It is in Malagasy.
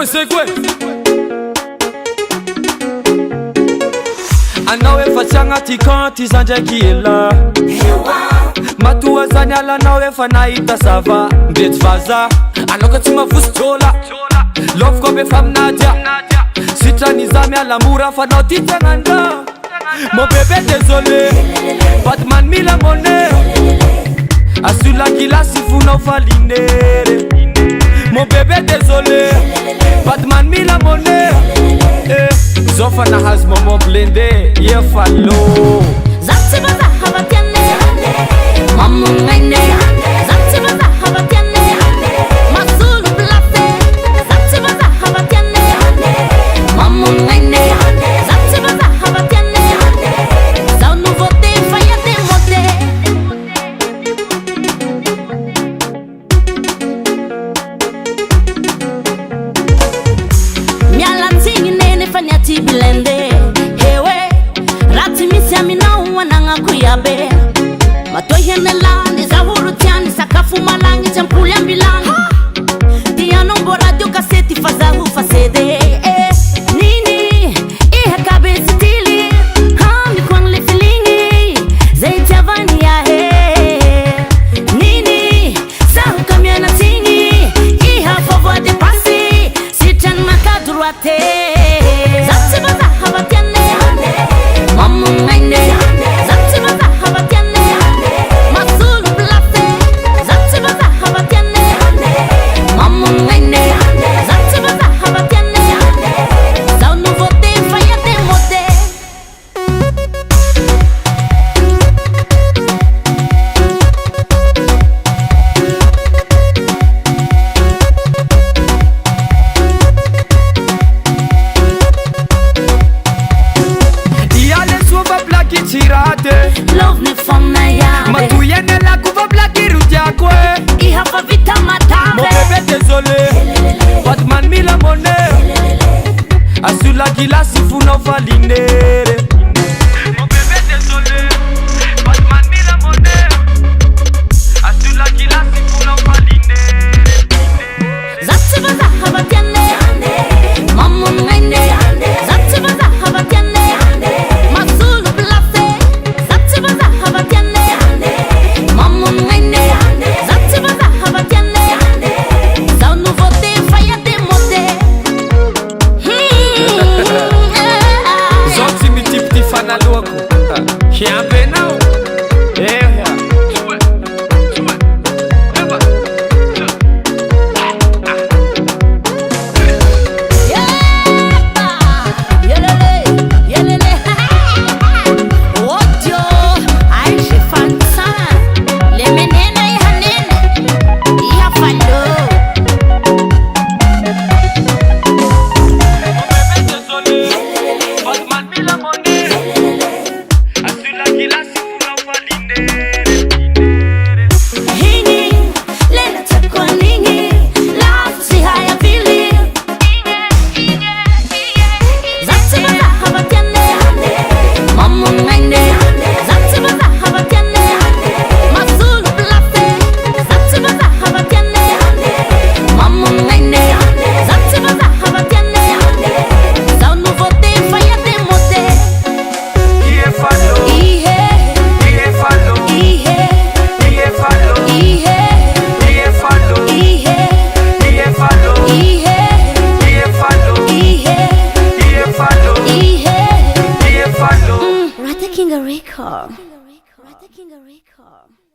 Segue anao efa tsy agnaty kanty iza ndraiky ela matoa zany alanao efa nahita sava ndretsy vaza anao ka tsy mavoso tsola lofoko aby efa aminadia sitraniza miala mora fa anao ty tsagnandra mon bébé désolé Batman mila monnaie asula gilasy fonao falinere mon bébé désolé Batman mila monnaie zao fa nahazo maman blende iefalo Zati baza habatiane Mamu ngaine Zati baza habatiane Masulu blate Zati baza habatiane Mamu ngaine Zati baza habatiane Zao nouveauté faya démodé Miala tingi nene fanyati blende kuyabe matoyenela nizahuru tiani sakafu malangi champuli ambilangi tiano radio kaseti fazahu fasede nini ihe kabezi tili hami kwangle feelingi zaiti avani ya nini sahu kamiana tingi iha favor de passi sitan makadruate zati baza habatiane mamu ngaine Love me from Naya matuyene la kuva blaki rujakwe iha fa vita matave mon bébé désolé Batman mila monnaie asula gilasy fonao falinere mon bébé désolé Batman mila monnaie asula gilasy fonao falinere zati baza habatiane mamu ngaine zati baza habatiane Can't be now. King a record.